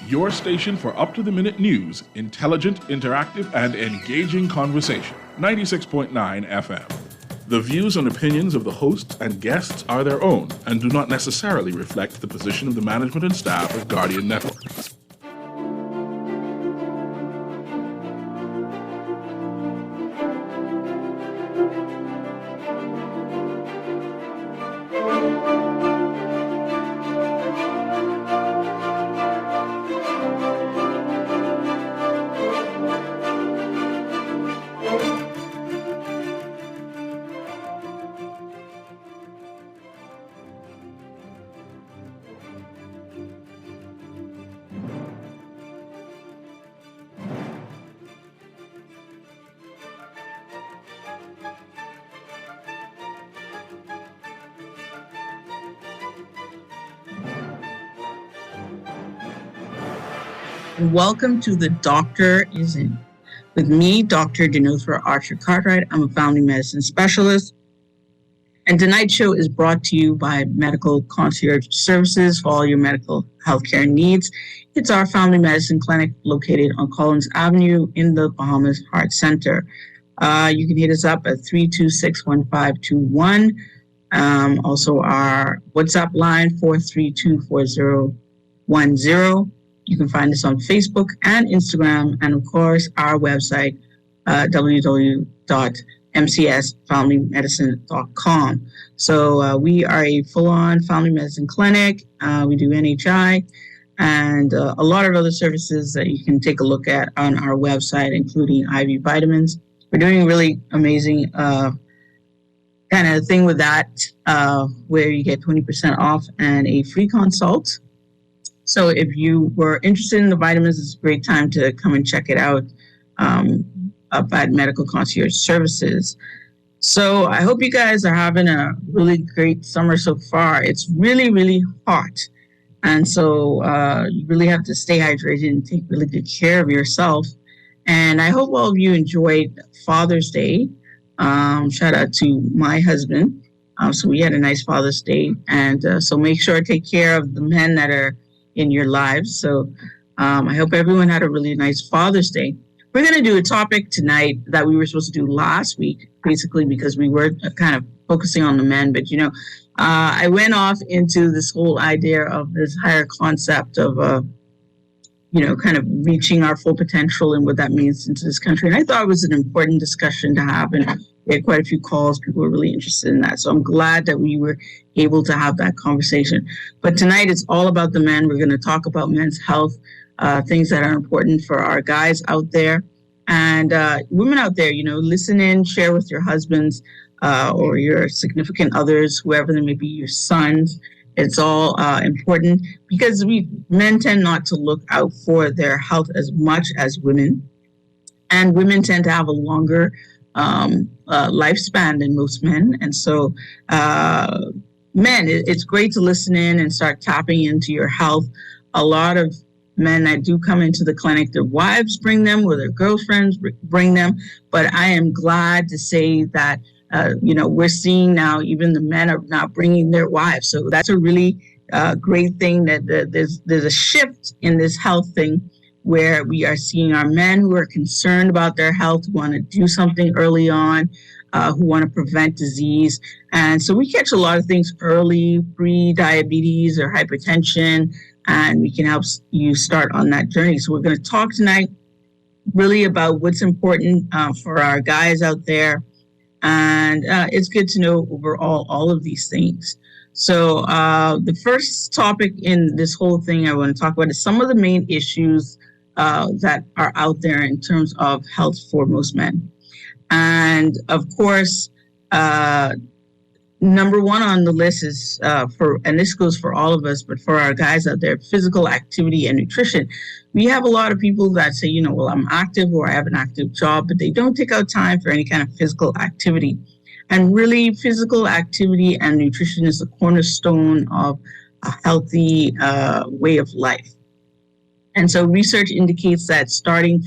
Your station for up-to-the-minute news, intelligent, interactive, and engaging conversation. 96.9 FM. The views and opinions of the hosts and guests are their own and do not necessarily reflect the position of the management and staff of Guardian Network. Welcome to The Doctor Is In. With me, Dr. Denethra Archer Cartwright. I'm a family medicine specialist. And tonight's show is brought to you by Medical Concierge Services for all your medical healthcare needs. It's our family medicine clinic located on Collins Avenue in the Bahamas Heart Center. You can hit us up at 326-1521. Also, our WhatsApp line, 432-4010. You can find us on Facebook and Instagram, and of course, our website, www.mcsfamilymedicine.com. So we are a full-on family medicine clinic. We do NHI and a lot of other services that you can take a look at on our website, including IV vitamins. We're doing a really amazing kind of thing with that, where you get 20% off and a free consult. So if you were interested in the vitamins, it's a great time to come and check it out up at Medical Concierge Services. So I hope you guys are having a really great summer so far. It's really, really hot. And so you really have to stay hydrated and take really good care of yourself. And I hope all of you enjoyed Father's Day. Shout out to my husband. So we had a nice Father's Day. And so make sure to take care of the men that are in your lives. So I hope everyone had a really nice Father's Day. We're going to do a topic tonight that we were supposed to do last week, basically because we were kind of focusing on the men. But, you know, I went off into this whole idea of this higher concept of, kind of reaching our full potential and what that means into this country. And I thought it was an important discussion to have. And we had quite a few calls. People were really interested in that. So I'm glad that we were able to have that conversation. But tonight it's all about the men. We're going to talk about men's health, things that are important for our guys out there. And women out there, listen in, share with your husbands or your significant others, whoever they may be, your sons. It's all important because men tend not to look out for their health as much as women. And women tend to have a longer lifespan than most men. And so men, it's great to listen in and start tapping into your health. A lot of men that do come into the clinic, their wives bring them or their girlfriends bring them. But I am glad to say that, we're seeing now even the men are not bringing their wives. So that's a really great thing that there's a shift in this health thing, where we are seeing our men who are concerned about their health, who want to do something early on, who want to prevent disease. And so we catch a lot of things early, pre-diabetes or hypertension, and we can help you start on that journey. So we're going to talk tonight really about what's important for our guys out there. And it's good to know overall all of these things. So the first topic in this whole thing I want to talk about is some of the main issues that are out there in terms of health for most men. And of course, number one on the list is and this goes for all of us, but for our guys out there, physical activity and nutrition. We have a lot of people that say, well, I'm active or I have an active job, but they don't take out time for any kind of physical activity. And really, physical activity and nutrition is the cornerstone of a healthy way of life. And so research indicates that staying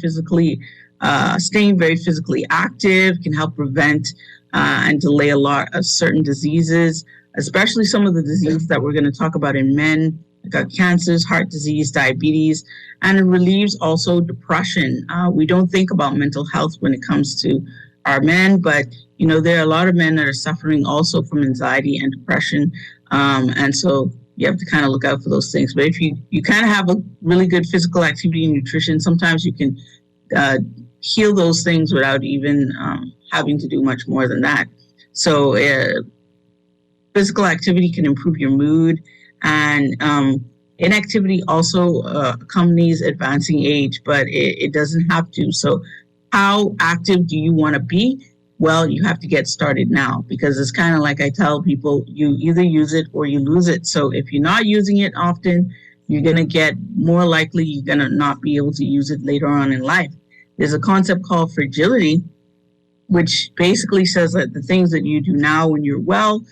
very physically active can help prevent and delay a lot of certain diseases, especially some of the diseases that we're going to talk about in men, cancers, heart disease, diabetes, and it relieves also depression. We don't think about mental health when it comes to our men, but there are a lot of men that are suffering also from anxiety and depression, and so you have to kind of look out for those things. But if you kind of have a really good physical activity and nutrition, sometimes you can heal those things without even having to do much more than that. So physical activity can improve your mood, and inactivity also accompanies advancing age, but it doesn't have to. So how active do you want to be? Well, you have to get started now, because it's kind of like I tell people, you either use it or you lose it. So if you're not using it often, you're going to get more likely you're going to not be able to use it later on in life. There's a concept called fragility, which basically says that the things that you do now when you're well,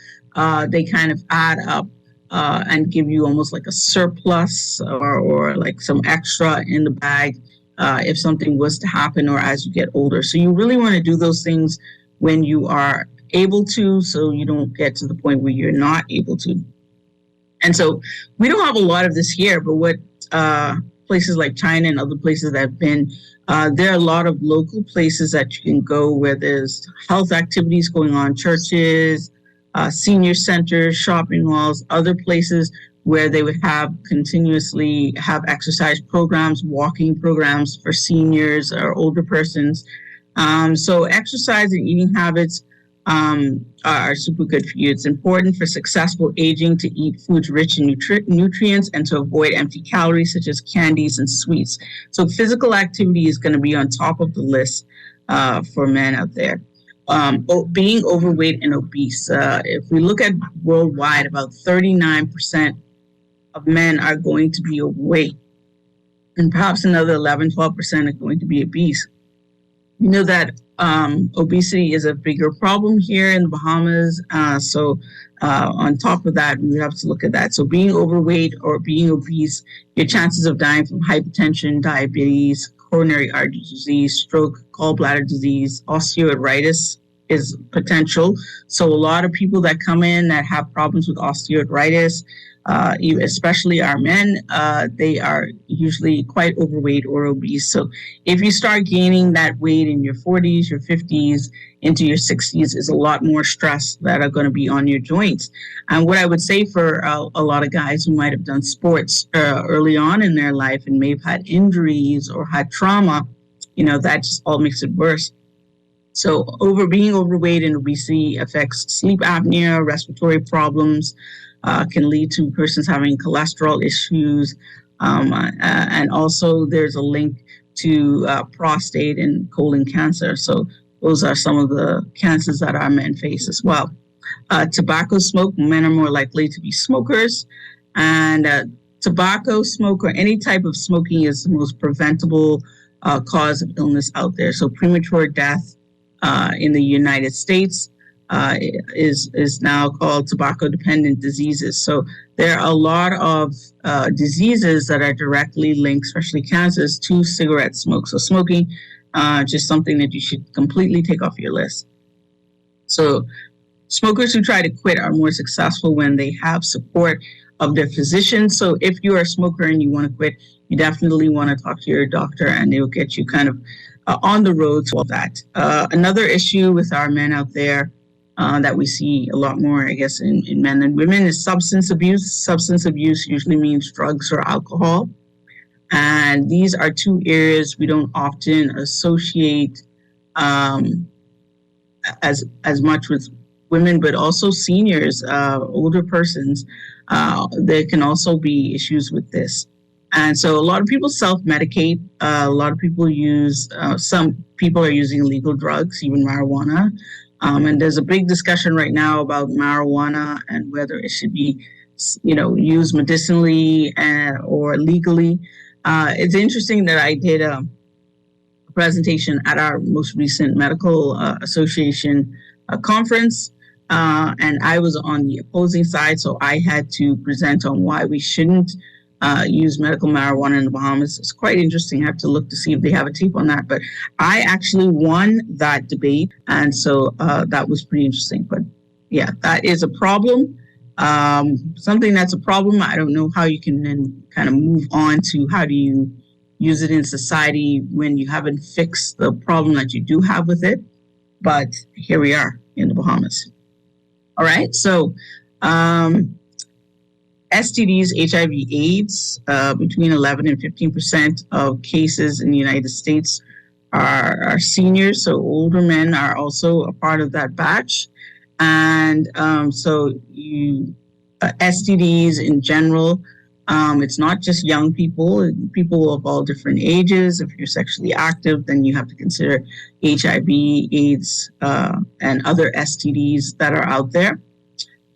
they kind of add up and give you almost like a surplus or like some extra in the bag if something was to happen or as you get older. So you really want to do those things when you are able to, so you don't get to the point where you're not able to. And so we don't have a lot of this here, but what places like China and other places that have been, there are a lot of local places that you can go where there's health activities going on, churches, senior centers, shopping malls, other places where they would continuously have exercise programs, walking programs for seniors or older persons. So exercise and eating habits are super good for you. It's important for successful aging to eat foods rich in nutrients and to avoid empty calories such as candies and sweets. So physical activity is going to be on top of the list for men out there. Being overweight and obese. If we look at worldwide, about 39% of men are going to be overweight, and perhaps another 11-12% are going to be obese. You know that obesity is a bigger problem here in the Bahamas. So on top of that, we have to look at that. So being overweight or being obese, your chances of dying from hypertension, diabetes, coronary artery disease, stroke, gallbladder disease, osteoarthritis is potential. So a lot of people that come in that have problems with osteoarthritis, especially our men, they are usually quite overweight or obese. So if you start gaining that weight in your 40s, your 50s, into your 60s, is a lot more stress that are going to be on your joints. And what I would say for a lot of guys who might have done sports early on in their life and may have had injuries or had trauma, that just all makes it worse. So being overweight and obesity affects sleep apnea, respiratory problems, can lead to persons having cholesterol issues. And also there's a link to prostate and colon cancer. So those are some of the cancers that our men face as well. Tobacco smoke, men are more likely to be smokers. And tobacco smoke or any type of smoking is the most preventable cause of illness out there. So premature death in the United States is now called tobacco-dependent diseases. So there are a lot of diseases that are directly linked, especially cancers, to cigarette smoke. So smoking, just something that you should completely take off your list. So smokers who try to quit are more successful when they have support of their physician. So if you are a smoker and you want to quit, you definitely want to talk to your doctor, and they will get you kind of on the road to all that. Another issue with our men out there that we see a lot more, I guess, in men than women is substance abuse. Substance abuse usually means drugs or alcohol. And these are two areas we don't often associate as much with women, but also seniors, older persons. There can also be issues with this. And so a lot of people self-medicate. A lot of people some people are using illegal drugs, even marijuana. And there's a big discussion right now about marijuana and whether it should be, used medicinally or legally. It's interesting that I did a presentation at our most recent medical association conference, and I was on the opposing side, so I had to present on why we shouldn't use medical marijuana in the Bahamas. It's quite interesting. I have to look to see if they have a tape on that. But I actually won that debate, and so that was pretty interesting. But yeah, that is a problem. Something that's a problem. I don't know how you can then kind of move on to how do you use it in society when you haven't fixed the problem that you do have with it. But here we are in the Bahamas. All right. So STDs, HIV, AIDS, between 11 and 15% of cases in the United States are seniors. So older men are also a part of that batch. And STDs in general, it's not just young people, people of all different ages. If you're sexually active, then you have to consider HIV, AIDS, and other STDs that are out there.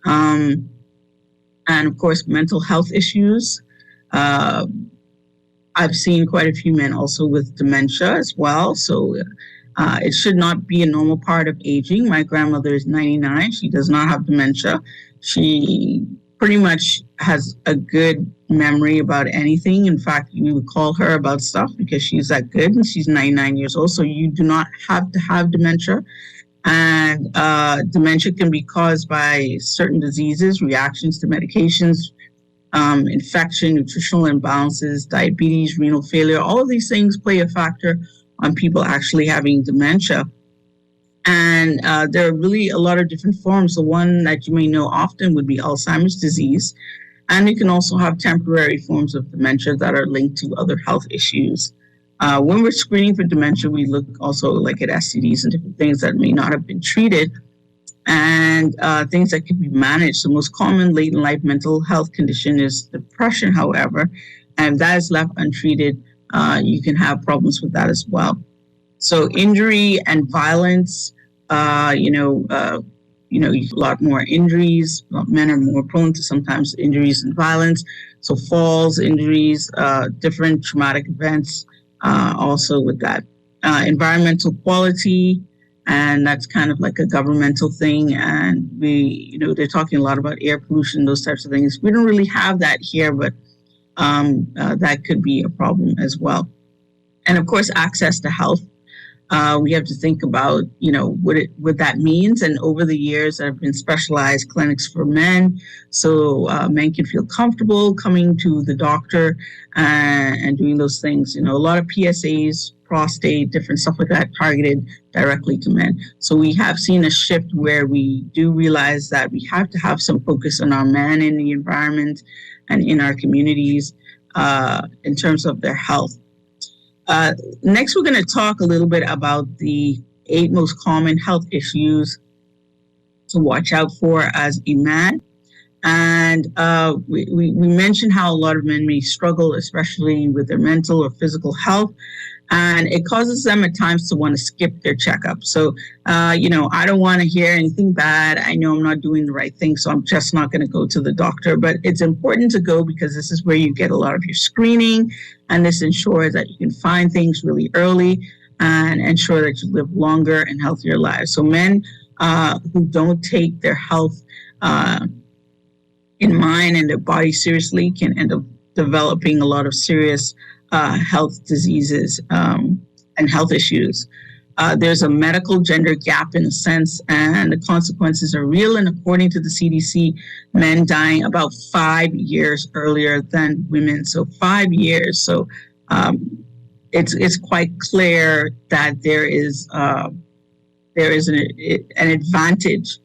And of course, mental health issues. I've seen quite a few men also with dementia as well. So it should not be a normal part of aging. My grandmother is 99. She does not have dementia. She pretty much has a good memory about anything. In fact, you would call her about stuff because she's that good, and she's 99 years old. So you do not have to have dementia. And dementia can be caused by certain diseases, reactions to medications, infection, nutritional imbalances, diabetes, renal failure. All of these things play a factor on people actually having dementia. And there are really a lot of different forms. The one that you may know often would be Alzheimer's disease. And you can also have temporary forms of dementia that are linked to other health issues. When we're screening for dementia, we look also like at STDs and different things that may not have been treated and things that can be managed. The most common late in life mental health condition is depression, however, and if that is left untreated, you can have problems with that as well. So injury and violence, a lot more injuries. Men are more prone to sometimes injuries and violence. So falls, injuries, different traumatic events. Also with that, environmental quality, and that's kind of like a governmental thing. And they're talking a lot about air pollution, those types of things. We don't really have that here, but that could be a problem as well. And of course, access to health. We have to think about, what that means. And over the years, there have been specialized clinics for men. So men can feel comfortable coming to the doctor and doing those things. A lot of PSAs, prostate, different stuff like that targeted directly to men. So we have seen a shift where we do realize that we have to have some focus on our men in the environment and in our communities in terms of their health. Next, we're going to talk a little bit about the 8 most common health issues to watch out for as a man. And we mentioned how a lot of men may struggle, especially with their mental or physical health. And it causes them at times to want to skip their checkup. So, I don't want to hear anything bad. I know I'm not doing the right thing, so I'm just not going to go to the doctor. But it's important to go because this is where you get a lot of your screening. And this ensures that you can find things really early and ensure that you live longer and healthier lives. So men who don't take their health in mind and their body seriously can end up developing a lot of serious health diseases and health issues. There's a medical gender gap in a sense, and the consequences are real. And according to the CDC, men dying about 5 years earlier than women. So 5 years. So it's quite clear that there is an advantage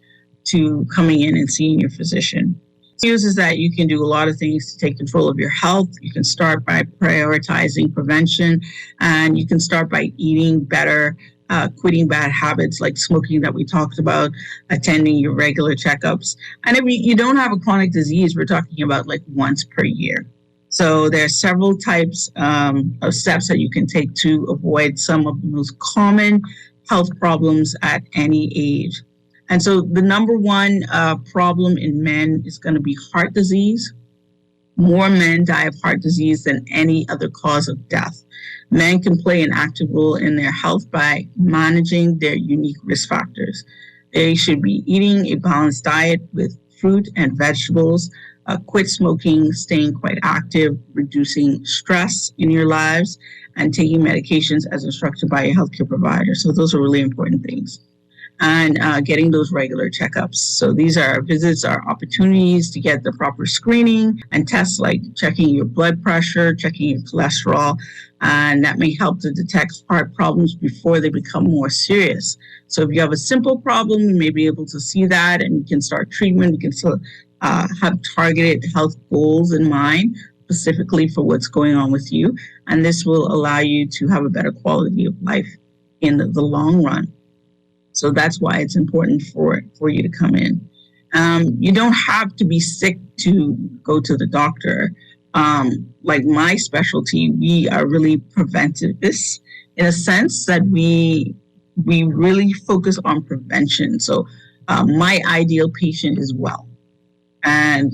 to coming in and seeing your physician. News is that you can do a lot of things to take control of your health. You can start by prioritizing prevention, and you can start by eating better, quitting bad habits like smoking that we talked about, attending your regular checkups. And if you don't have a chronic disease, we're talking about like once per year. So there are several types of steps that you can take to avoid some of the most common health problems at any age. And so the number one problem in men is going to be heart disease. More men die of heart disease than any other cause of death. Men can play an active role in their health by managing their unique risk factors. They should be eating a balanced diet with fruit and vegetables, quit smoking, staying quite active, reducing stress in your lives, and taking medications as instructed by a healthcare provider. So those are really important things. and getting those regular checkups. So these are visits are opportunities to get the proper screening and tests like checking your blood pressure, checking your cholesterol, and that may help to detect heart problems before they become more serious. So if you have a simple problem, you may be able to see that and you can start treatment. You can still have targeted health goals in mind specifically for what's going on with you. And this will allow you to have a better quality of life in the long run. So that's why it's important for you to come in. You don't have to be sick to go to the doctor. Like my specialty, we are really preventivists in a sense that we really focus on prevention. So my ideal patient is well, and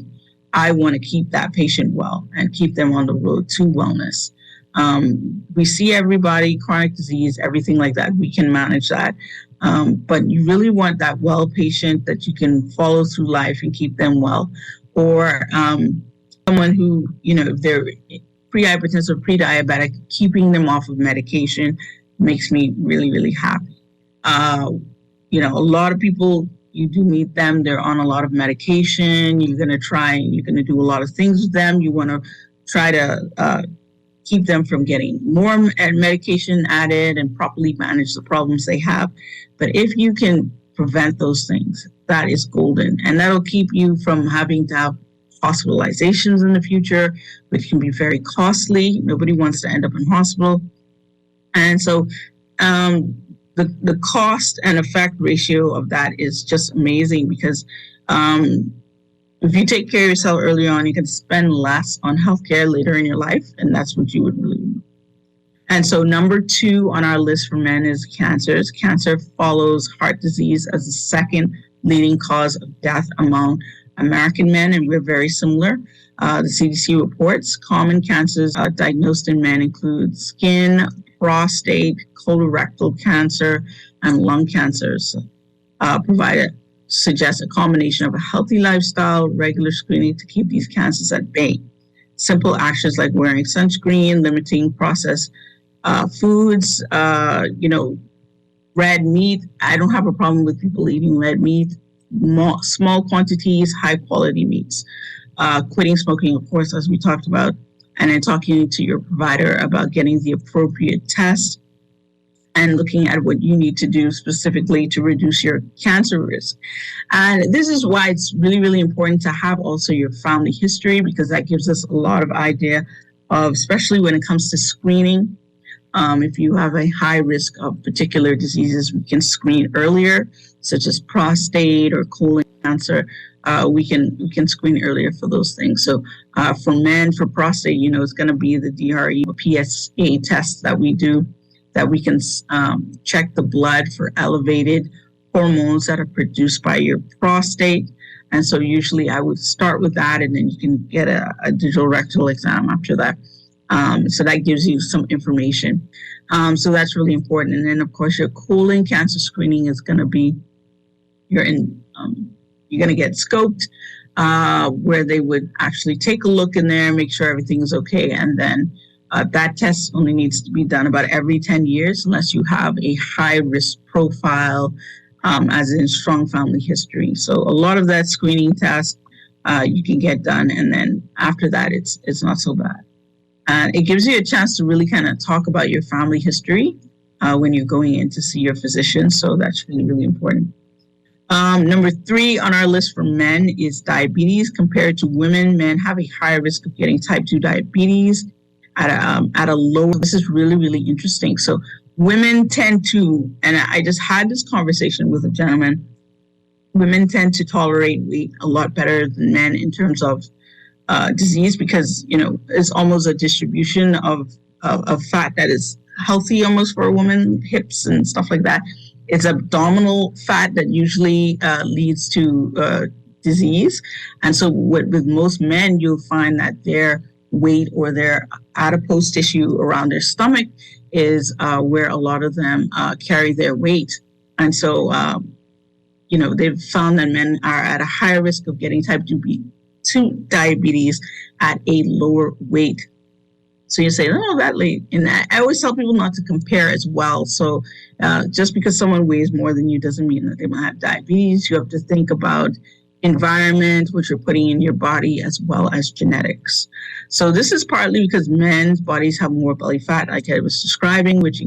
I want to keep that patient well and keep them on the road to wellness. We see everybody, chronic disease, everything like that. We can manage that. But you really want that well patient that you can follow through life and keep them well. Or someone who, if they're pre-hypertensive, pre-diabetic, keeping them off of medication makes me really, really happy. A lot of people, you do meet them, they're on a lot of medication. You're going to do a lot of things with them. You want to try to keep them from getting more medication added and properly manage the problems they have. But if you can prevent those things, that is golden. And that'll keep you from having to have hospitalizations in the future, which can be very costly. Nobody wants to end up in hospital. And so the cost and effect ratio of that is just amazing because if you take care of yourself early on, you can spend less on healthcare later in your life, and that's what you would really need. And so number 2 on our list for men is cancers. Cancer follows heart disease as the second leading cause of death among American men, and we're very similar. The CDC reports common cancers diagnosed in men include skin, prostate, colorectal cancer, and lung cancers. Suggests a combination of a healthy lifestyle, regular screening to keep these cancers at bay. Simple actions like wearing sunscreen, limiting processed foods, red meat. I don't have a problem with people eating red meat. Small quantities, high quality meats. Quitting smoking, of course, as we talked about, and then talking to your provider about getting the appropriate test and looking at what you need to do specifically to reduce your cancer risk. And this is why it's really, really important to have also your family history, because that gives us a lot of idea of, especially when it comes to screening. If you have a high risk of particular diseases, we can screen earlier, such as prostate or colon cancer. We can screen earlier for those things. So for men, for prostate, it's going to be the DRE or PSA test that we do, that we can check the blood for elevated hormones that are produced by your prostate. And so usually I would start with that, and then you can get a digital rectal exam after that. So that gives you some information. So that's really important. And then, of course, your colon cancer screening is going to be, you're going to get scoped, where they would actually take a look in there, make sure everything is okay, and then that test only needs to be done about every 10 years unless you have a high-risk profile, as in strong family history. So a lot of that screening test you can get done, and then after that, it's not so bad. And it gives you a chance to really kind of talk about your family history when you're going in to see your physician. So that's really, really important. Number 3 on our list for men is diabetes. Compared to women, men have a higher risk of getting type 2 diabetes at a lower. This is really, really interesting. So women tend to, and I just had this conversation with a gentleman, women tend to tolerate weight a lot better than men in terms of disease, because, it's almost a distribution of fat that is healthy almost for a woman, hips and stuff like that. It's abdominal fat that usually leads to disease. And so with most men, you'll find that their weight or their adipose tissue around their stomach is where a lot of them carry their weight. And so, they've found that men are at a higher risk of getting type 2 diabetes at a lower weight. So you say, oh, that late. And I always tell people not to compare as well. So just because someone weighs more than you doesn't mean that they might have diabetes. You have to think about environment, what you're putting in your body, as well as genetics. So this is partly because men's bodies have more belly fat, like I was describing, which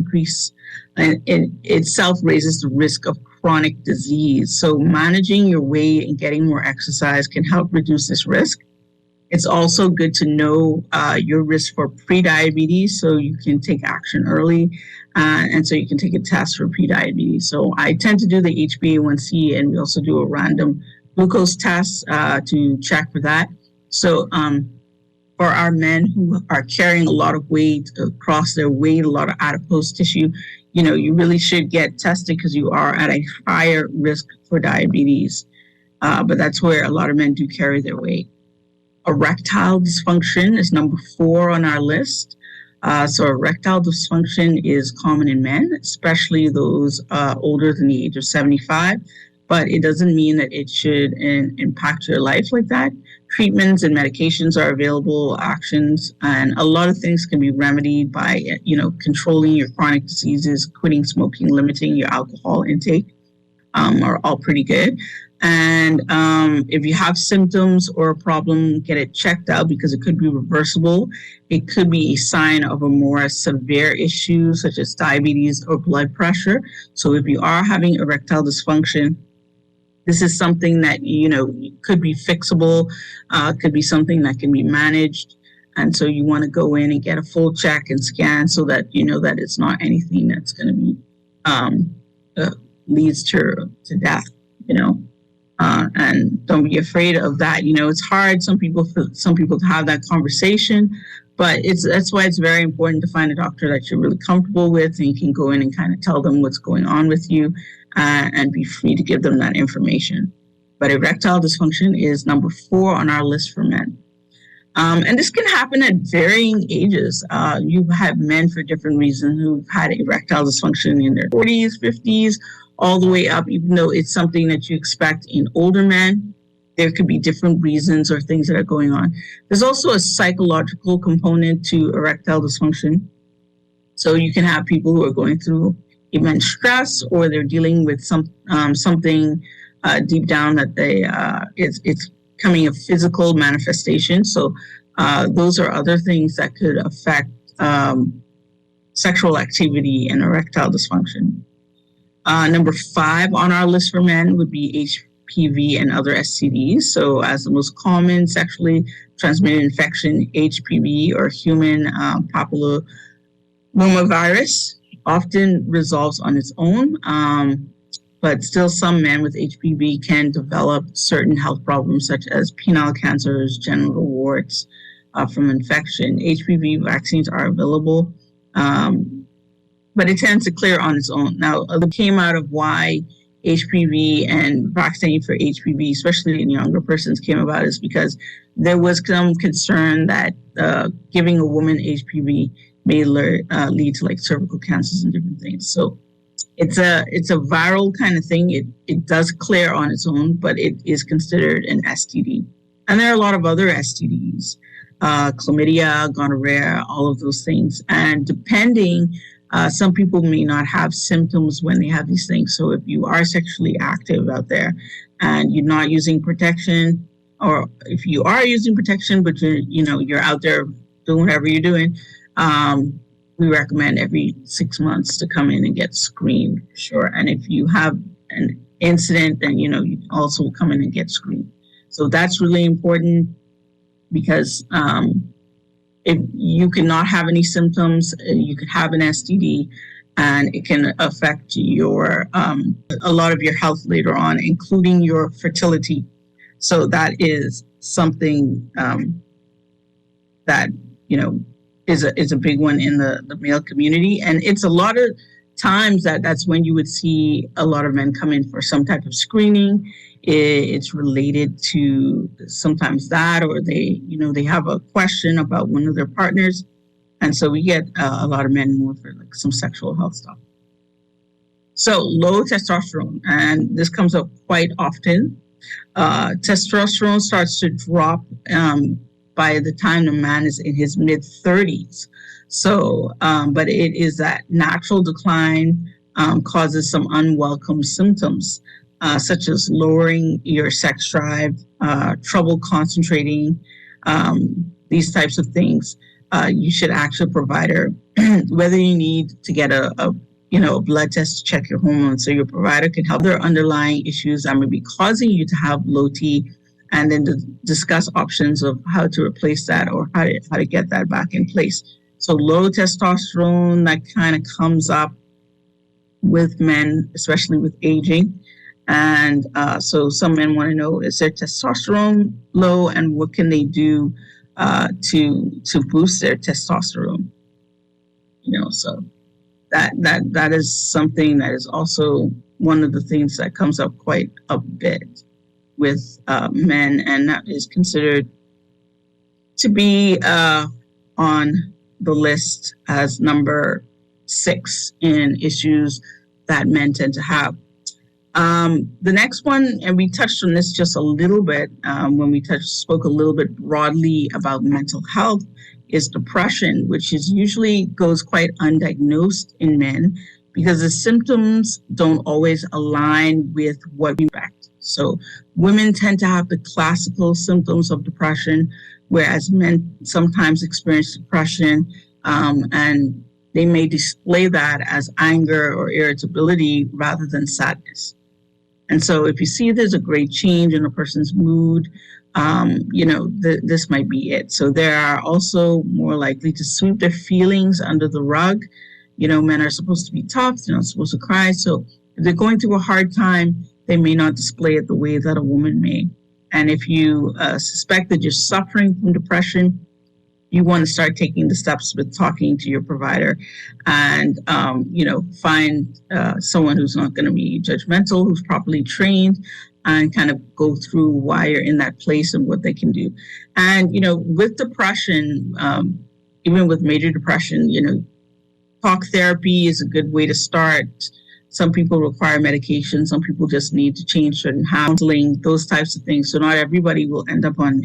and in itself raises the risk of chronic disease. So managing your weight and getting more exercise can help reduce this risk. It's also good to know your risk for prediabetes so you can take action early and so you can take a test for prediabetes. So I tend to do the HbA1c, and we also do a random glucose test to check for that. So for our men who are carrying a lot of weight across their weight, a lot of adipose tissue, you really should get tested because you are at a higher risk for diabetes. But that's where a lot of men do carry their weight. Erectile dysfunction is number 4 on our list. So erectile dysfunction is common in men, especially those older than the age of 75, but it doesn't mean that it should impact your life like that. Treatments and medications are available, actions, and a lot of things can be remedied by, controlling your chronic diseases, quitting smoking, limiting your alcohol intake, are all pretty good. And if you have symptoms or a problem, get it checked out because it could be reversible. It could be a sign of a more severe issue such as diabetes or blood pressure. So if you are having erectile dysfunction, this is something that, could be fixable, could be something that can be managed. And so you want to go in and get a full check and scan so that you know that it's not anything that's going to be leads to death, and don't be afraid of that. It's hard some people to have that conversation, but that's why it's very important to find a doctor that you're really comfortable with, and you can go in and kind of tell them what's going on with you, and be free to give them that information. But erectile dysfunction is number 4 on our list for men. And this can happen at varying ages. You have men for different reasons who've had erectile dysfunction in their 40s, 50s, all the way up, even though it's something that you expect in older men. There could be different reasons or things that are going on. There's also a psychological component to erectile dysfunction. So you can have people who are going through immense stress, or they're dealing with something deep down that it's becoming a physical manifestation. So those are other things that could affect sexual activity and erectile dysfunction. Number 5 on our list for men would be HPV and other STDs. So as the most common sexually transmitted infection, HPV or human papillomavirus often resolves on its own. But still some men with HPV can develop certain health problems such as penile cancers, genital warts from infection. HPV vaccines are available, but it tends to clear on its own. Now, it came out of why HPV and vaccinating for HPV, especially in younger persons, came about is because there was some concern that giving a woman HPV may lead to like cervical cancers and different things. So it's a viral kind of thing. It does clear on its own, but it is considered an STD. And there are a lot of other STDs, chlamydia, gonorrhea, all of those things. And depending, some people may not have symptoms when they have these things. So if you are sexually active out there and you're not using protection, or if you are using protection, but you're out there doing whatever you're doing, we recommend every 6 months to come in and get screened, for sure. And if you have an incident, then, you also come in and get screened. So that's really important because if you cannot have any symptoms, you could have an STD, and it can affect your a lot of your health later on, including your fertility. So that is something that, is a big one in the male community. And it's a lot of times that's when you would see a lot of men come in for some type of screening. It's related to sometimes that, or they have a question about one of their partners. And so we get a lot of men more for like some sexual health stuff. So low testosterone, and this comes up quite often. Testosterone starts to drop by the time the man is in his mid-30s. So, but it is that natural decline causes some unwelcome symptoms, such as lowering your sex drive, trouble concentrating, these types of things. You should ask your provider whether you need to get a blood test to check your hormones, so your provider can help their underlying issues that may be causing you to have low T, and then to discuss options of how to replace that or how to get that back in place. So low testosterone, that kind of comes up with men, especially with aging. And so some men want to know, is their testosterone low, and what can they do to boost their testosterone? So that is something that is also one of the things that comes up quite a bit with men, and that is considered to be on the list as number 6 in issues that men tend to have. The next one, and we touched on this just a little bit when we spoke a little bit broadly about mental health, is depression, which is usually goes quite undiagnosed in men because the symptoms don't always align with what we expect. So women tend to have the classical symptoms of depression, whereas men sometimes experience depression, and they may display that as anger or irritability rather than sadness. And so if you see there's a great change in a person's mood, this might be it. So they are also more likely to sweep their feelings under the rug. Men are supposed to be tough. They're not supposed to cry. So if they're going through a hard time, they may not display it the way that a woman may. And if you suspect that you're suffering from depression, you want to start taking the steps with talking to your provider and, find someone who's not going to be judgmental, who's properly trained, and kind of go through why you're in that place and what they can do. And, with depression, even with major depression, talk therapy is a good way to start. Some people require medication. Some people just need to change certain counseling, those types of things. So not everybody will end up on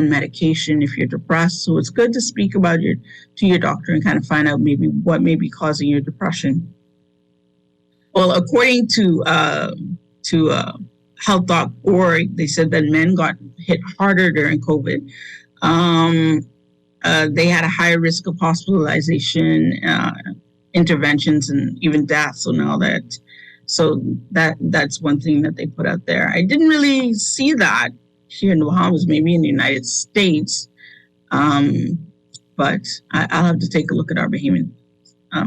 medication if you're depressed. So it's good to speak about to your doctor and kind of find out maybe what may be causing your depression. Well, according to health.org, they said that men got hit harder during COVID. They had a higher risk of hospitalization, interventions, and even death. So that's one thing that they put out there. I didn't really see that here in the Bahamas, maybe in the United States, but I'll have to take a look at our Bahamian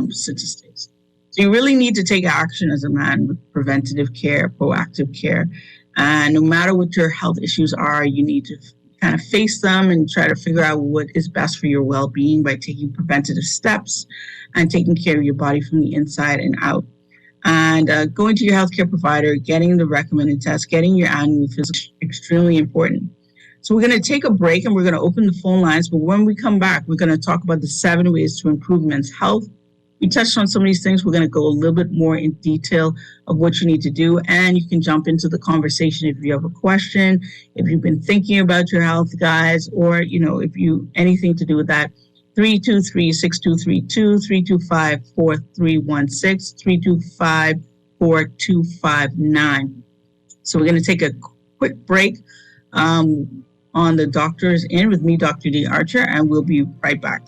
statistics. So you really need to take action as a man with preventative care, proactive care, and no matter what your health issues are, you need to kind of face them and try to figure out what is best for your well-being by taking preventative steps and taking care of your body from the inside and out. And going to your healthcare provider, getting the recommended test, getting your annual physical is extremely important. So we're going to take a break and we're going to open the phone lines. But when we come back, we're going to talk about the 7 ways to improve men's health. We touched on some of these things. We're going to go a little bit more in detail of what you need to do. And you can jump into the conversation if you have a question, if you've been thinking about your health, guys, or, if you anything to do with that. 323-6232, 325-4316, 325-4259. So we're going to take a quick break on the Doctors In with me, Dr. D. Archer, and we'll be right back.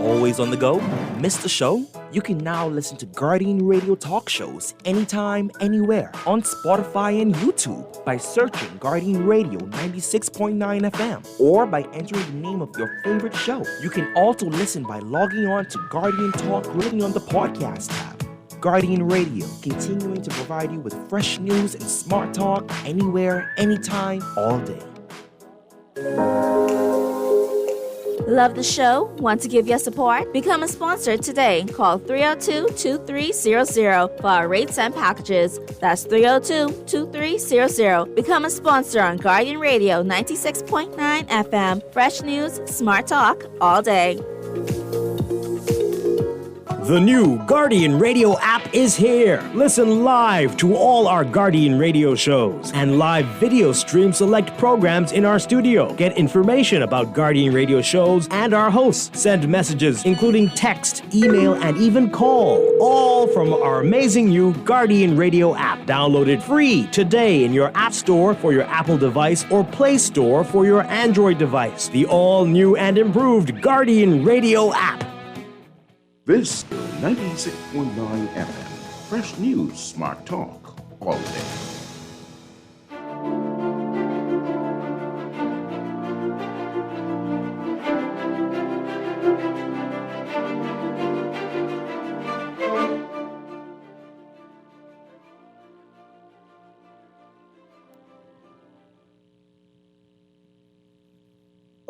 Always on the go? Missed the show? You can now listen to Guardian Radio talk shows anytime, anywhere on Spotify and YouTube by searching Guardian Radio 96.9 FM or by entering the name of your favorite show. You can also listen by logging on to Guardian Talk Radio on the podcast tab. Guardian Radio, continuing to provide you with fresh news and smart talk anywhere, anytime, all day. Love the show? Want to give your support? Become a sponsor today. Call 302-2300 for our rates and packages. That's 302-2300. Become a sponsor on Guardian Radio 96.9 FM. Fresh news, smart talk, all day. The new Guardian Radio app is here. Listen live to all our Guardian Radio shows and live video stream select programs in our studio. Get information about Guardian Radio shows and our hosts. Send messages including text, email, and even call. All from our amazing new Guardian Radio app. Download it free today in your App Store for your Apple device or Play Store for your Android device. The all-new and improved Guardian Radio app. This is 96.9 FM. Fresh news, smart talk, all day.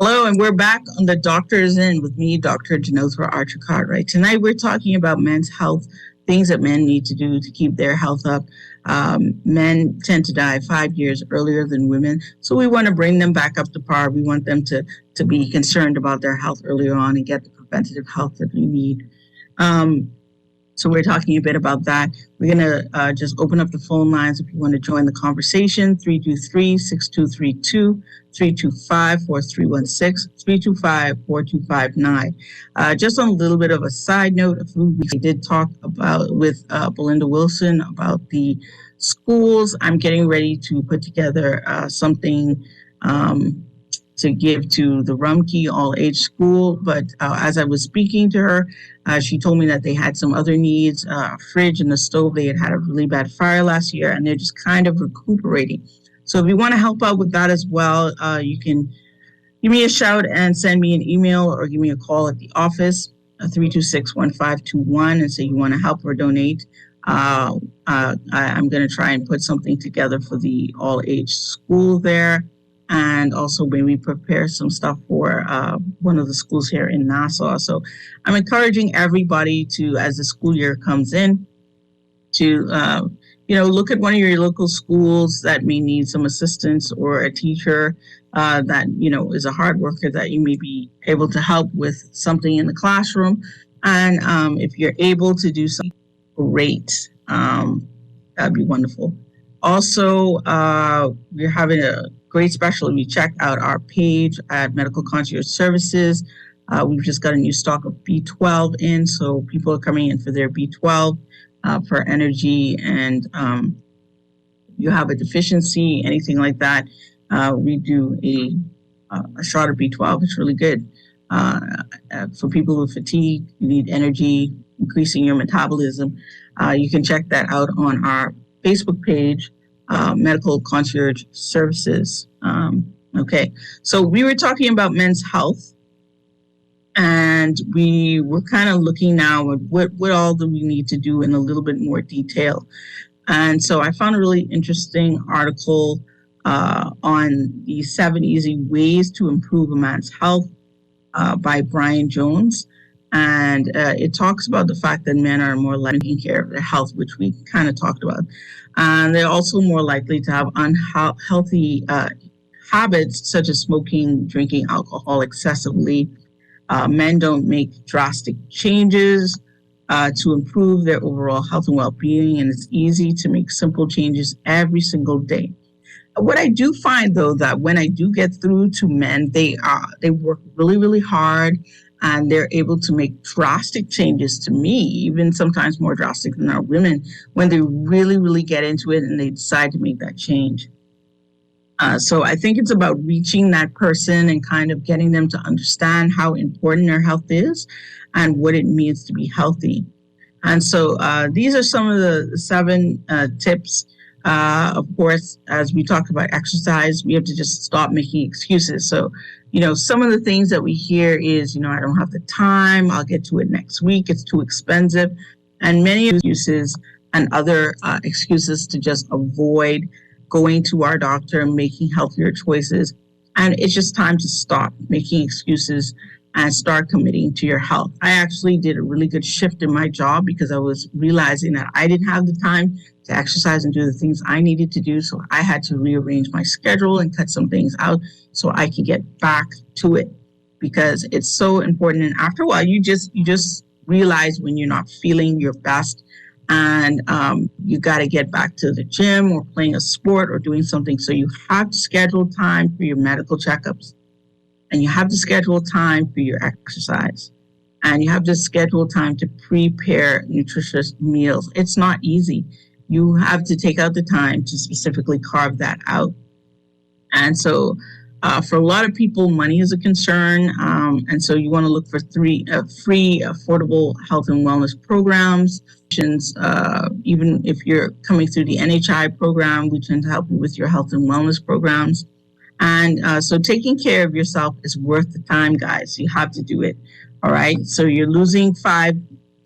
Hello, and we're back on The Doctor's In with me, Dr. Janothra Archer Cartwright. Tonight, we're talking about men's health, things that men need to do to keep their health up. Men tend to die 5 years earlier than women, so we want to bring them back up to par. We want them to be concerned about their health earlier on and get the preventative health that we need. So we're talking a bit about that. We're going to just open up the phone lines if you want to join the conversation, 323-6232, 325-4316, 325-4259. Just on a little bit of a side note, we did talk about with Belinda Wilson about the schools. I'm getting ready to put together something to give to the Rumpke all-age school. But as I was speaking to her, she told me that they had some other needs, a fridge and the stove. They had a really bad fire last year, and they're just kind of recuperating. So if you want to help out with that as well, you can give me a shout and send me an email or give me a call at the office, 326-1521, and say you want to help or donate. I'm going to try and put something together for the all-age school there. And also maybe prepare some stuff for one of the schools here in Nassau. So I'm encouraging everybody to, as the school year comes in, to look at one of your local schools that may need some assistance, or a teacher that is a hard worker that you may be able to help with something in the classroom. And if you're able to do something, great. That'd be wonderful. Also, we're having a great special. If you check out our page at Medical Concierge Services, we've just got a new stock of B12 in, so people are coming in for their B12 for energy, and you have a deficiency, anything like that, we do a shot of B12. It's really good. For people with fatigue, you need energy, increasing your metabolism. You can check that out on our Facebook page, Medical Concierge Services. Okay, so we were talking about men's health, and we were kind of looking now at what all do we need to do in a little bit more detail. And so I found a really interesting article on the 7 easy ways to improve a man's health by Brian Jones. And it talks about the fact that men are more likely taking care of their health, which we kind of talked about. And they're also more likely to have unhealthy habits, such as smoking, drinking alcohol excessively. Men don't make drastic changes to improve their overall health and well-being, and it's easy to make simple changes every single day. What I do find, though, that when I do get through to men, they work really, really hard, and they're able to make drastic changes to me, even sometimes more drastic than our women, when they really, really get into it and they decide to make that change. So I think it's about reaching that person and kind of getting them to understand how important their health is and what it means to be healthy. And so these are some of the 7 tips. Of course, as we talk about exercise, we have to just stop making excuses. So, some of the things that we hear is, I don't have the time, I'll get to it next week, it's too expensive, and many excuses and other excuses to just avoid going to our doctor and making healthier choices. And it's just time to stop making excuses and start committing to your health. I actually did a really good shift in my job because I was realizing that I didn't have the time to exercise and do the things I needed to do. So I had to rearrange my schedule and cut some things out so I could get back to it, because it's so important. And after a while, you just realize when you're not feeling your best and you got to get back to the gym or playing a sport or doing something. So you have to schedule time for your medical checkups, and you have to schedule time for your exercise, and you have to schedule time to prepare nutritious meals. It's not easy. You have to take out the time to specifically carve that out. And so for a lot of people, money is a concern. And so you want to look for free, affordable health and wellness programs. Even if you're coming through the NHI program, we tend to help you with your health and wellness programs. And so taking care of yourself is worth the time, guys. You have to do it. All right. So you're losing five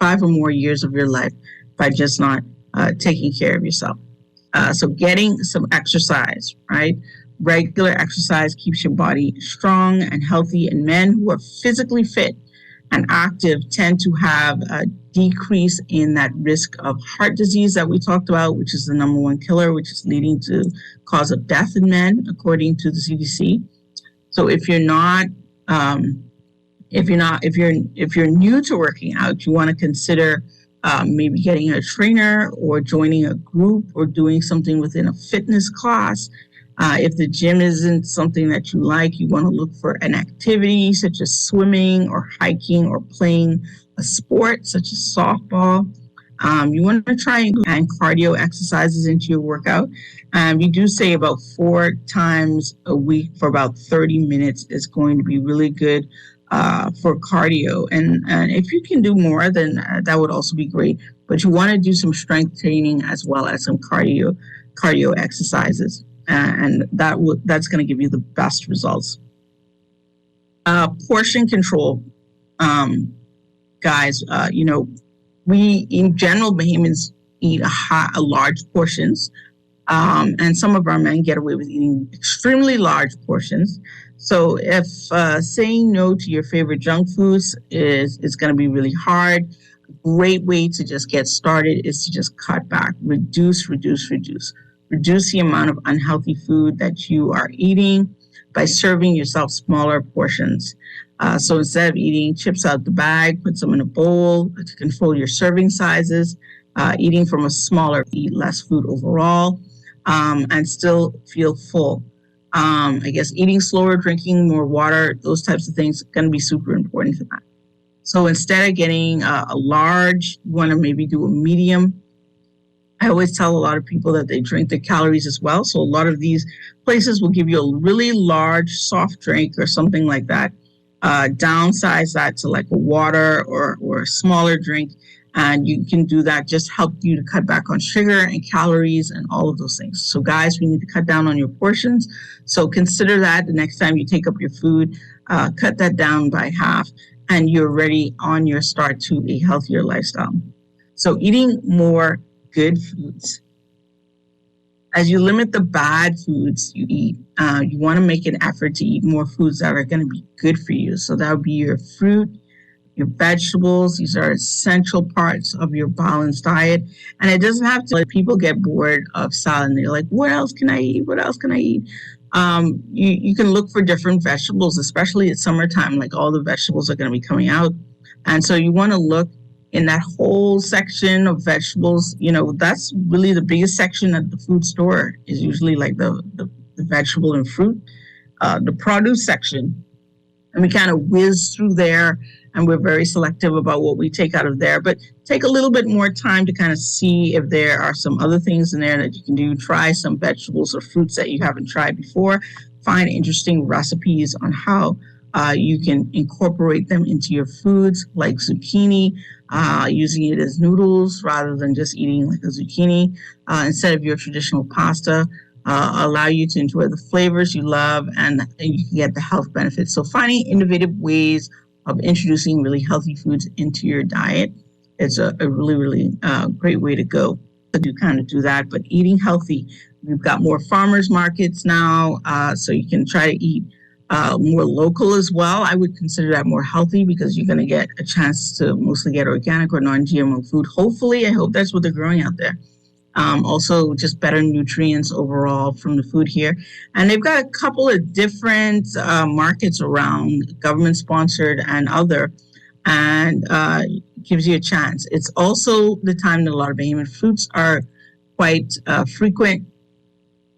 or more years of your life by just not taking care of yourself. So getting some exercise, right? Regular exercise keeps your body strong and healthy, and men who are physically fit and active tend to have a decrease in that risk of heart disease that we talked about, which is the number one killer, which is leading to cause of death in men, according to the CDC. So if you're new to working out, you want to consider maybe getting a trainer or joining a group or doing something within a fitness class. If the gym isn't something that you like, you want to look for an activity such as swimming or hiking or playing a sport such as softball. You want to try and cardio exercises into your workout. We do say about 4 times a week for about 30 minutes is going to be really good for cardio. And if you can do more, then that would also be great. But you want to do some strength training as well as some cardio exercises. And that's going to give you the best results. Portion control, guys. We in general Bahamians eat large portions, and some of our men get away with eating extremely large portions. So if saying no to your favorite junk foods is going to be really hard, a great way to just get started is to just cut back, reduce. Reduce the amount of unhealthy food that you are eating by serving yourself smaller portions. So instead of eating chips out the bag, put some in a bowl to control your serving sizes. Eating from a smaller, eat less food overall, and still feel full. I guess eating slower, drinking more water, those types of things are going to be super important for that. So instead of getting a large, you want to maybe do a medium. I always tell a lot of people that they drink the calories as well. So a lot of these places will give you a really large soft drink or something like that. Downsize that to like a water or a smaller drink. And you can do that, just help you to cut back on sugar and calories and all of those things. So guys, we need to cut down on your portions. So consider that the next time you take up your food, cut that down by half, and you're ready on your start to a healthier lifestyle. So eating more good foods. As you limit the bad foods you eat, you want to make an effort to eat more foods that are going to be good for you. So that would be your fruit, your vegetables. These are essential parts of your balanced diet. And it doesn't have to, like, people get bored of salad and they're like, what else can I eat? What else can I eat? You can look for different vegetables, especially at summertime, like all the vegetables are going to be coming out. And so you want to look in that whole section of vegetables. That's really the biggest section at the food store is usually like the vegetable and fruit, the produce section. And we kind of whiz through there, and we're very selective about what we take out of there. But take a little bit more time to kind of see if there are some other things in there that you can do. Try some vegetables or fruits that you haven't tried before. Find interesting recipes on how you can incorporate them into your foods, like zucchini, using it as noodles rather than just eating like a zucchini instead of your traditional pasta. Allow you to enjoy the flavors you love, and you can get the health benefits. So finding innovative ways of introducing really healthy foods into your diet is a really, really great way to go. To kind of do that, but eating healthy. We've got more farmers markets now, so you can try to eat more local as well. I would consider that more healthy because you're going to get a chance to mostly get organic or non-GMO food. Hopefully, I hope that's what they're growing out there. Also, just better nutrients overall from the food here. And they've got a couple of different markets around, government-sponsored and other. And gives you a chance. It's also the time that a lot of behemoth fruits are quite frequent.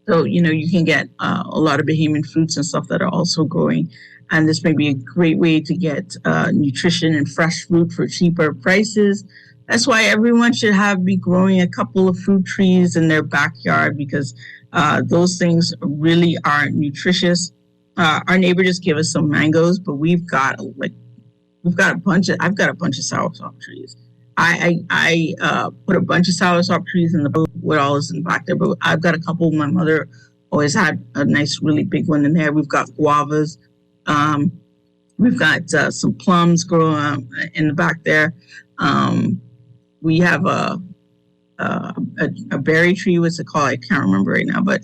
So, you can get a lot of behemoth fruits and stuff that are also growing. And this may be a great way to get nutrition and fresh fruit for cheaper prices. That's why everyone should be growing a couple of fruit trees in their backyard, because those things really are nutritious. Our neighbor just gave us some mangoes, but I've got a bunch of soursop trees. I put a bunch of soursop trees in the boat with all this in the back there, but I've got a couple. My mother always had a nice, really big one in there. We've got guavas. We've got some plums growing in the back there. We have a berry tree. What's it called? I can't remember right now, but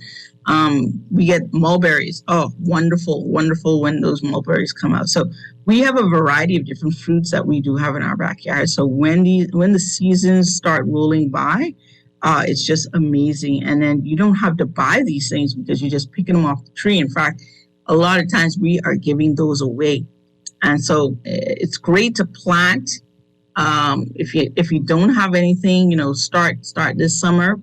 we get mulberries. Oh, wonderful, wonderful when those mulberries come out. So we have a variety of different fruits that we do have in our backyard. So when the seasons start rolling by, it's just amazing. And then you don't have to buy these things because you're just picking them off the tree. In fact, a lot of times we are giving those away. And so it's great to plant. If you don't have anything, start this summer.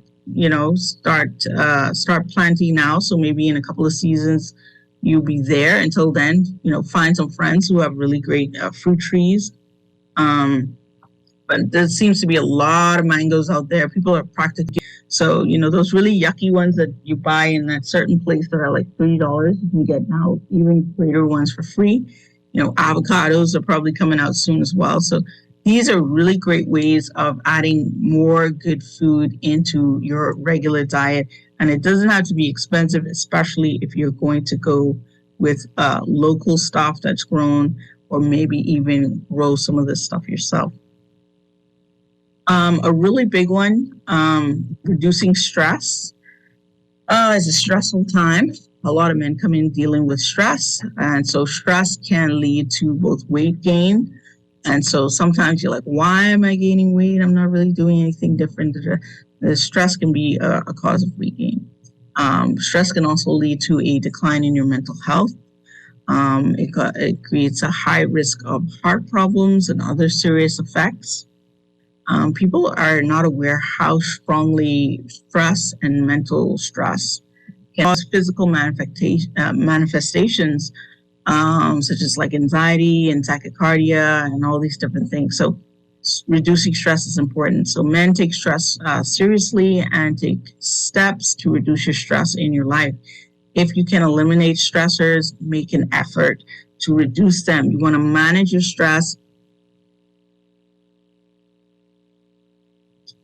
Start planting now. So maybe in a couple of seasons, you'll be there. Until then, find some friends who have really great fruit trees. But there seems to be a lot of mangoes out there. People are practically, so, those really yucky ones that you buy in that certain place that are like $30, you can get now even greater ones for free. Avocados are probably coming out soon as well. So these are really great ways of adding more good food into your regular diet. And it doesn't have to be expensive, especially if you're going to go with local stuff that's grown, or maybe even grow some of this stuff yourself. A really big one, reducing stress. It's a stressful time. A lot of men come in dealing with stress. And so stress can lead to both weight gain. And so sometimes you're like, why am I gaining weight? I'm not really doing anything different. The stress can be a cause of weight gain. Stress can also lead to a decline in your mental health. It creates a high risk of heart problems and other serious effects. People are not aware how strongly stress and mental stress can cause physical manifestations, such as like anxiety and tachycardia and all these different things. So reducing stress is important. So men, take stress seriously and take steps to reduce your stress in your life. If you can eliminate stressors, make an effort to reduce them. You want to manage your stress.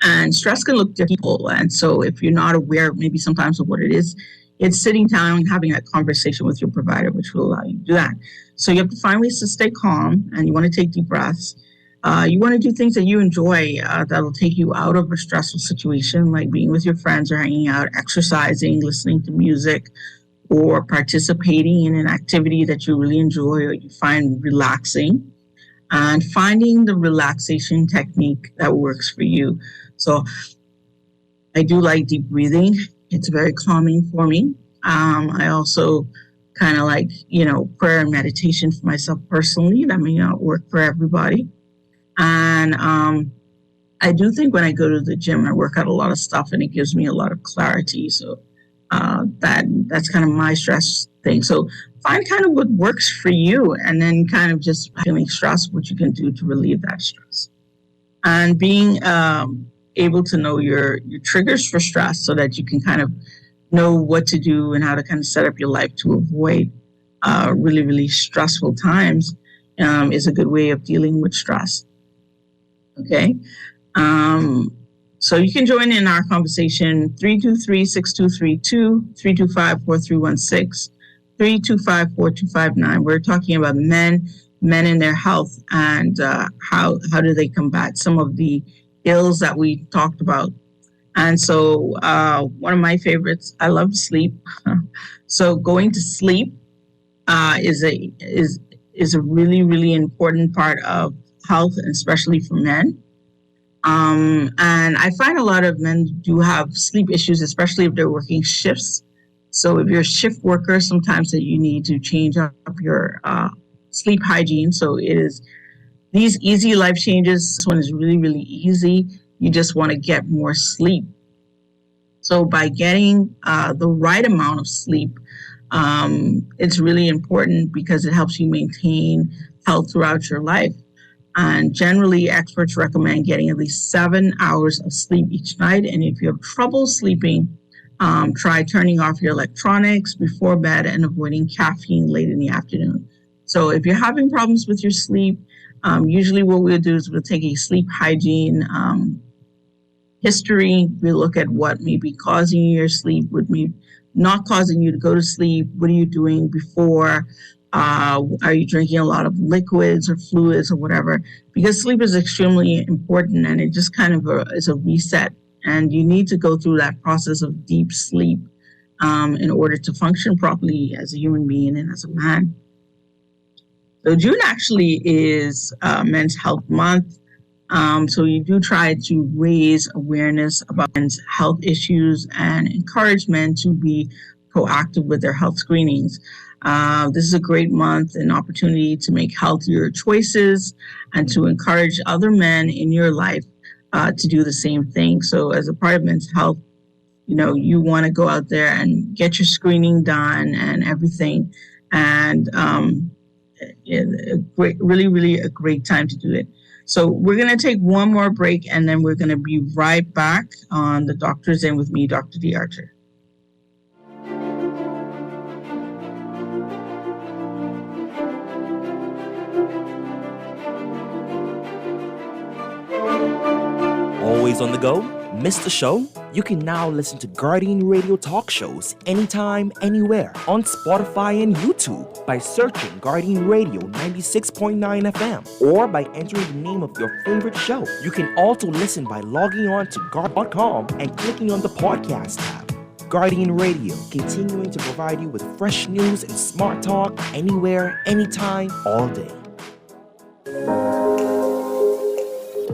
And stress can look different. And so if you're not aware maybe sometimes of what it is, it's sitting down and having that conversation with your provider, which will allow you to do that. So you have to find ways to stay calm, and you want to take deep breaths. You want to do things that you enjoy that'll take you out of a stressful situation, like being with your friends or hanging out, exercising, listening to music, or participating in an activity that you really enjoy or you find relaxing, and finding the relaxation technique that works for you. So I do like deep breathing. It's very calming for me. I also kind of like, prayer and meditation for myself personally. That may not work for everybody. And I do think when I go to the gym, I work out a lot of stuff and it gives me a lot of clarity. So that's kind of my stress thing. So find kind of what works for you, and then kind of just feeling stressed, what you can do to relieve that stress. And being able to know your triggers for stress so that you can kind of know what to do and how to kind of set up your life to avoid really, really stressful times is a good way of dealing with stress. Okay. So you can join in our conversation, 323-6232, 325-4316, 325-4259. We're talking about men and their health, and how do they combat some of the ills that we talked about. And so one of my favorites, I love to sleep. So going to sleep is a really, really important part of health, especially for men. And I find a lot of men do have sleep issues, especially if they're working shifts. So if you're a shift worker, sometimes that you need to change up your sleep hygiene. So it These easy life changes, this one is really, really easy. You just want to get more sleep. So by getting the right amount of sleep, it's really important because it helps you maintain health throughout your life. And generally, experts recommend getting at least 7 hours of sleep each night. And if you have trouble sleeping, try turning off your electronics before bed and avoiding caffeine late in the afternoon. So if you're having problems with your sleep, usually what we'll do is we'll take a sleep hygiene history. We'll look at what may be causing you your sleep, what may not causing you to go to sleep. What are you doing before? Are you drinking a lot of liquids or fluids or whatever? Because sleep is extremely important, and it just kind of is a reset. And you need to go through that process of deep sleep in order to function properly as a human being and as a man. So June actually is Men's Health Month. So you do try to raise awareness about men's health issues and encourage men to be proactive with their health screenings. This is a great month, an opportunity to make healthier choices and to encourage other men in your life to do the same thing. So as a part of Men's Health, you want to go out there and get your screening done and everything. And really, really a great time to do it. So we're going to take one more break, and then we're going to be right back on The Doctor's In with me, Dr. D. Archer. Always on the go? Missed the show? You can now listen to Guardian Radio talk shows anytime, anywhere on Spotify and YouTube by searching Guardian Radio 96.9 FM or by entering the name of your favorite show. You can also listen by logging on to guard.com and clicking on the podcast tab. Guardian Radio, continuing to provide you with fresh news and smart talk anywhere, anytime, all day.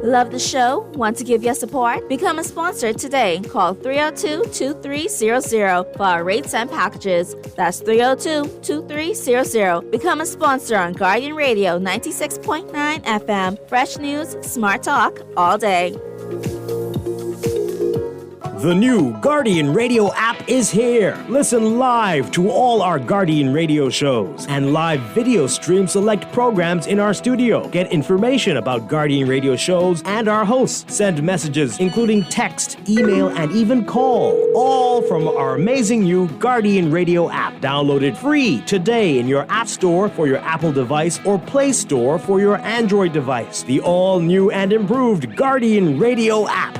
Love the show? Want to give your support? Become a sponsor today. Call 302-2300 for our rates and packages. That's 302-2300. Become a sponsor on Guardian Radio 96.9 FM. Fresh news, smart talk, all day. The new Guardian Radio app is here. Listen live to all our Guardian Radio shows and live video stream select programs in our studio. Get information about Guardian Radio shows and our hosts. Send messages, including text, email, and even call. All from our amazing new Guardian Radio app. Download it free today in your App Store for your Apple device or Play Store for your Android device. The all-new and improved Guardian Radio app.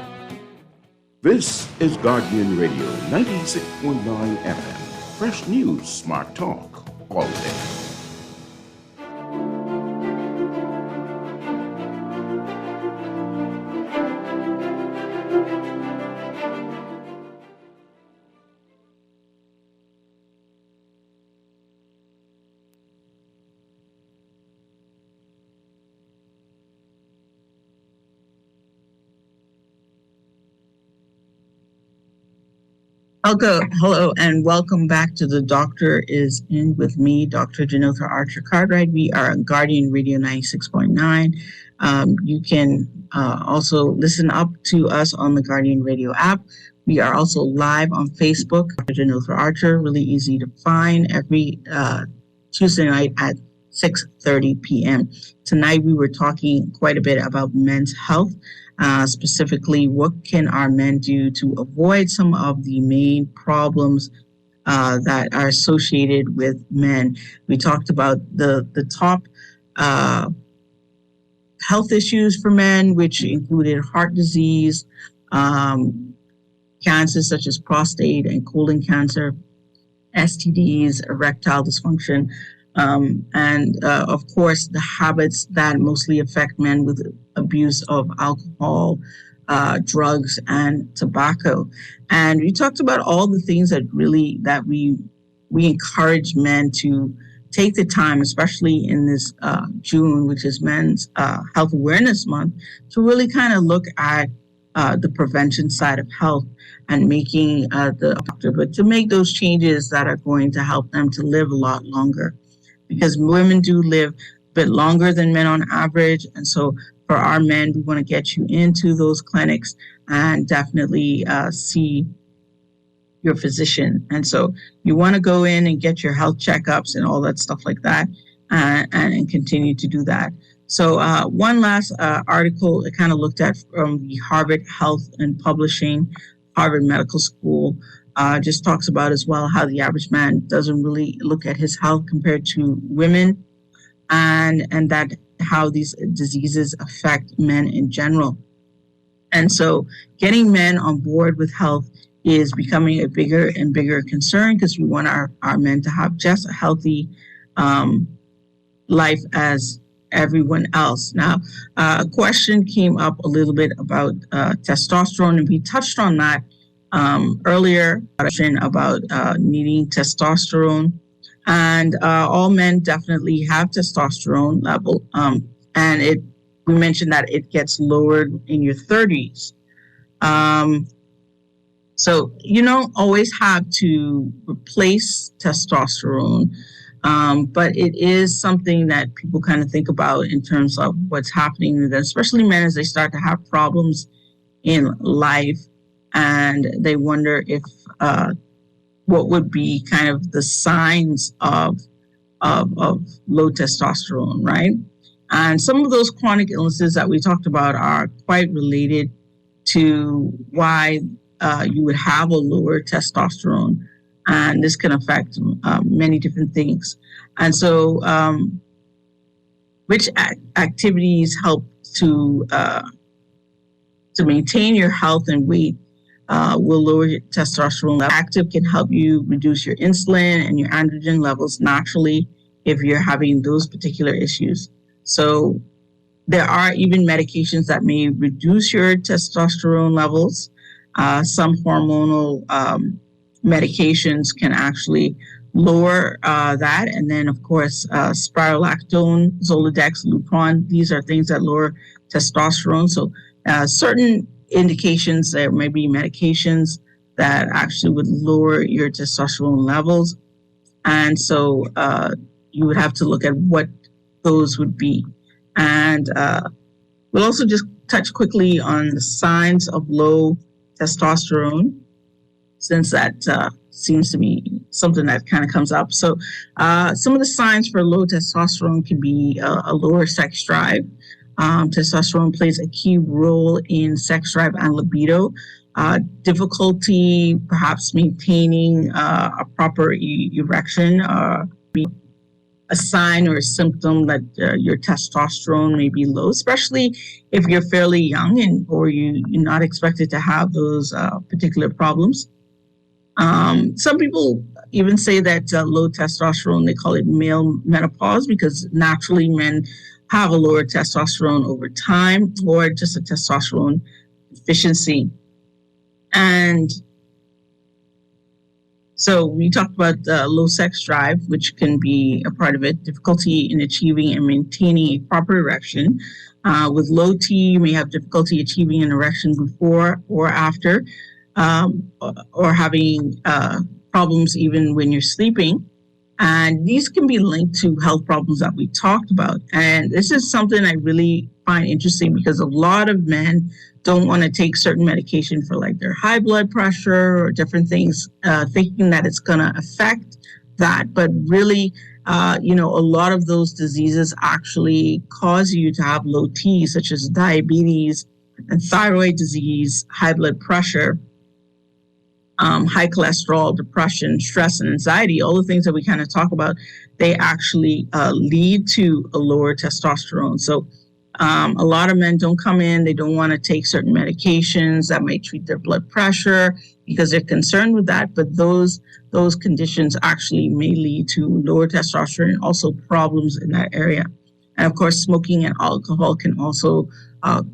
This is Guardian Radio 96.9 FM. Fresh news, smart talk, all day. Hello, and welcome back to The Doctor Is In with me, Dr. Janotha Archer Cartwright. We are on Guardian Radio 96.9. You can also listen up to us on the Guardian Radio app. We are also live on Facebook, Dr. Janotha Archer, really easy to find every Tuesday night at 6:30 p.m. Tonight, we were talking quite a bit about men's health. Specifically, what can our men do to avoid some of the main problems that are associated with men? We talked about the top health issues for men, which included heart disease, cancers such as prostate and colon cancer, STDs, erectile dysfunction, and of course, the habits that mostly affect men with abuse of alcohol, drugs, and tobacco. And we talked about all the things that we encourage men to take the time, especially in this June, which is Men's Health Awareness Month, to really kind of look at the prevention side of health and making but to make those changes that are going to help them to live a lot longer. Because women do live bit longer than men on average. And so for our men, we want to get you into those clinics and definitely see your physician. And so you want to go in and get your health checkups and all that stuff like that, and continue to do that. So one last article I kind of looked at from the Harvard Health and Publishing, Harvard Medical School, just talks about as well how the average man doesn't really look at his health compared to women, and that how these diseases affect men in general. And so getting men on board with health is becoming a bigger and bigger concern, because we want our men to have just a healthy life as everyone else. Now, a question came up a little bit about testosterone, and we touched on that earlier, about needing testosterone. And all men definitely have testosterone level, and we mentioned that it gets lowered in your 30s. So you don't always have to replace testosterone, but it is something that people kind of think about in terms of what's happening to them, especially men as they start to have problems in life, and they wonder if what would be kind of the signs of low testosterone, right? And some of those chronic illnesses that we talked about are quite related to why you would have a lower testosterone, and this can affect many different things. And so, which activities help to maintain your health and weight will lower your testosterone level. Active can help you reduce your insulin and your androgen levels naturally if you're having those particular issues. So there are even medications that may reduce your testosterone levels. Some hormonal medications can actually lower that. And then, of course, spironolactone, Zoladex, Lupron, these are things that lower testosterone. So certain indications, there may be medications that actually would lower your testosterone levels. And so you would have to look at what those would be. And we'll also just touch quickly on the signs of low testosterone, since that seems to be something that kind of comes up. So some of the signs for low testosterone can be a lower sex drive. Testosterone plays a key role in sex drive and libido. Difficulty perhaps maintaining a proper erection, a sign or a symptom that your testosterone may be low, especially if you're fairly young or you're not expected to have those particular problems. Some people even say that low testosterone, they call it male menopause, because naturally men have a lower testosterone over time, or just a testosterone deficiency. And so we talked about low sex drive, which can be a part of it, difficulty in achieving and maintaining a proper erection. With low T, you may have difficulty achieving an erection before or after, or having problems even when you're sleeping. And these can be linked to health problems that we talked about. And this is something I really find interesting, because a lot of men don't want to take certain medication for like their high blood pressure or different things, thinking that it's going to affect that. But really, a lot of those diseases actually cause you to have low T, such as diabetes and thyroid disease, high blood pressure, high cholesterol, depression, stress, and anxiety. All the things that we kind of talk about, they actually lead to a lower testosterone. So a lot of men don't come in, they don't want to take certain medications that may treat their blood pressure because they're concerned with that, but those conditions actually may lead to lower testosterone and also problems in that area. And of course, smoking and alcohol can also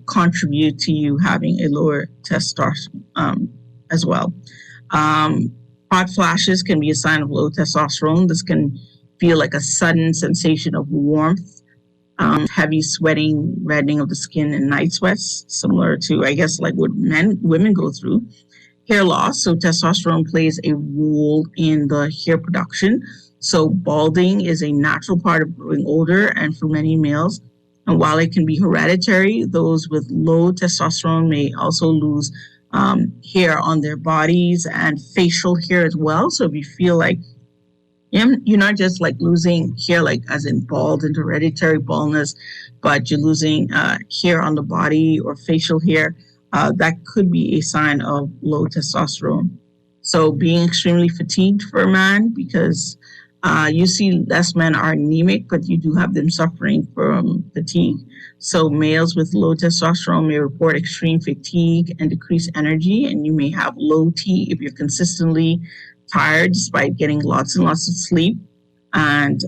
contribute to you having a lower testosterone as well. Hot flashes can be a sign of low testosterone. This can feel like a sudden sensation of warmth, heavy sweating, reddening of the skin, and night sweats, similar to, I guess, like what women go through. Hair loss. So testosterone plays a role in the hair production. So balding is a natural part of growing older, and for many males. And while it can be hereditary, those with low testosterone may also lose hair on their bodies and facial hair as well. So if you feel like you're not just like losing hair, like as in bald and hereditary baldness, but you're losing hair on the body or facial hair, that could be a sign of low testosterone. So being extremely fatigued for a man, because you see less men are anemic, but you do have them suffering from fatigue. So males with low testosterone may report extreme fatigue and decreased energy, and you may have low T if you're consistently tired despite getting lots and lots of sleep. And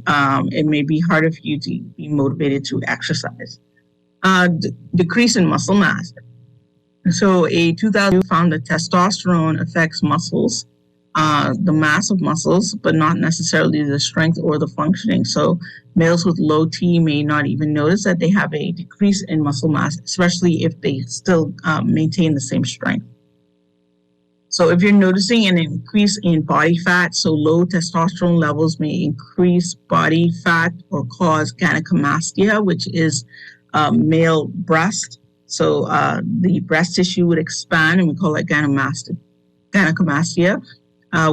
it may be harder for you to be motivated to exercise. Decrease in muscle mass. So a 2000 found that testosterone affects muscles, the mass of muscles, but not necessarily the strength or the functioning. So males with low T may not even notice that they have a decrease in muscle mass, especially if they still maintain the same strength. So if you're noticing an increase in body fat, so low testosterone levels may increase body fat or cause gynecomastia, which is male breast. So the breast tissue would expand, and we call it gynecomastia,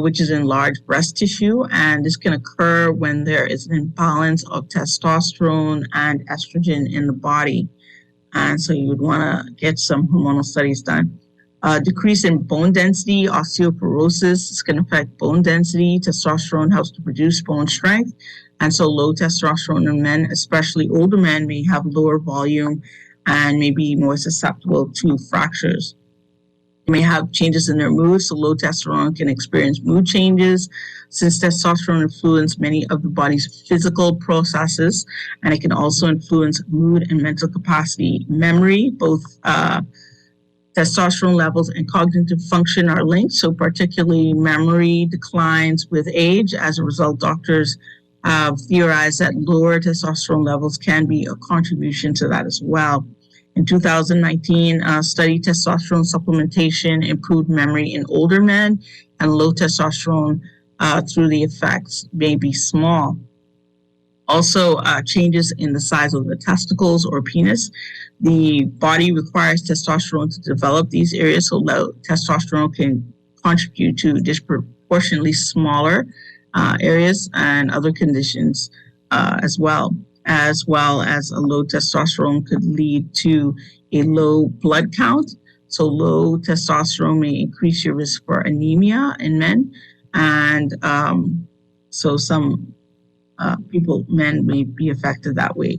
which is enlarged breast tissue. And this can occur when there is an imbalance of testosterone and estrogen in the body. And so you would want to get some hormonal studies done. Decrease in bone density, osteoporosis. This can affect bone density. Testosterone helps to produce bone strength. And so low testosterone in men, especially older men, may have lower volume and may be more susceptible to fractures. They may have changes in their mood, so low testosterone can experience mood changes, since testosterone influences many of the body's physical processes, and it can also influence mood and mental capacity. Memory, both testosterone levels and cognitive function are linked, so particularly memory declines with age. As a result, doctors have theorized that lower testosterone levels can be a contribution to that as well. In 2019, study testosterone supplementation improved memory in older men, and low testosterone through the effects may be small. Also, changes in the size of the testicles or penis. The body requires testosterone to develop these areas, so low testosterone can contribute to disproportionately smaller areas and other conditions as well as a low testosterone could lead to a low blood count. So low testosterone may increase your risk for anemia in men, and so some men may be affected that way.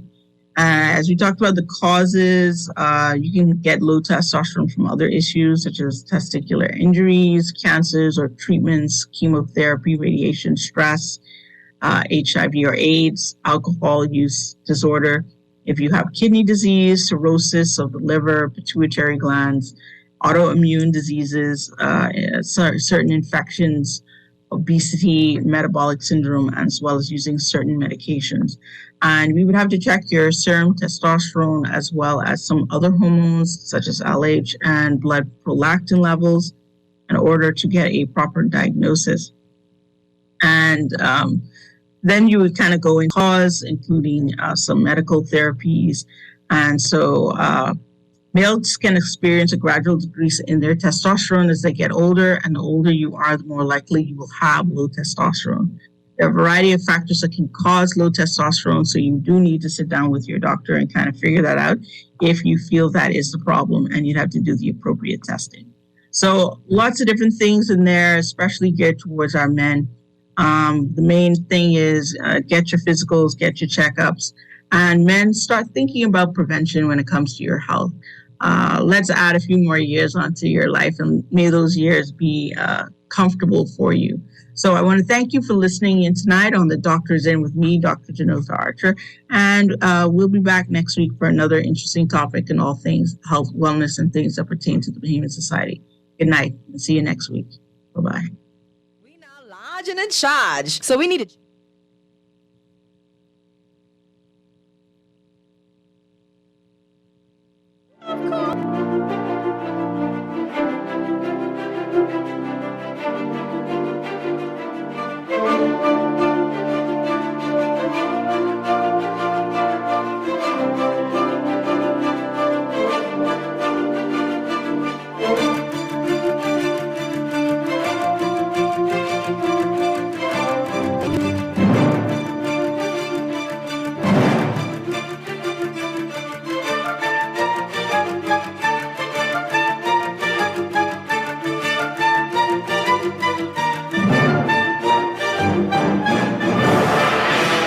As we talked about the causes, you can get low testosterone from other issues such as testicular injuries, cancers or treatments, chemotherapy, radiation, stress, HIV or AIDS, alcohol use disorder. If you have kidney disease, cirrhosis of the liver, pituitary glands, autoimmune diseases, certain infections, obesity, metabolic syndrome, as well as using certain medications. And we would have to check your serum testosterone as well as some other hormones such as LH and blood prolactin levels in order to get a proper diagnosis. And then you would kind of go in cause, including some medical therapies. And so males can experience a gradual decrease in their testosterone as they get older, and the older you are, the more likely you will have low testosterone. There are a variety of factors that can cause low testosterone, so you do need to sit down with your doctor and kind of figure that out if you feel that is the problem, and you'd have to do the appropriate testing. So lots of different things in there, especially geared towards our men. The main thing is get your physicals, get your checkups, and men, start thinking about prevention when it comes to your health. Let's add a few more years onto your life, and may those years be comfortable for you. So I want to thank you for listening in tonight on The Doctor's In with me, Dr. Janotha Archer, and we'll be back next week for another interesting topic in all things health, wellness, and things that pertain to the Bahamian Society. Good night, and see you next week. Bye-bye. We now large and in charge, so we need to...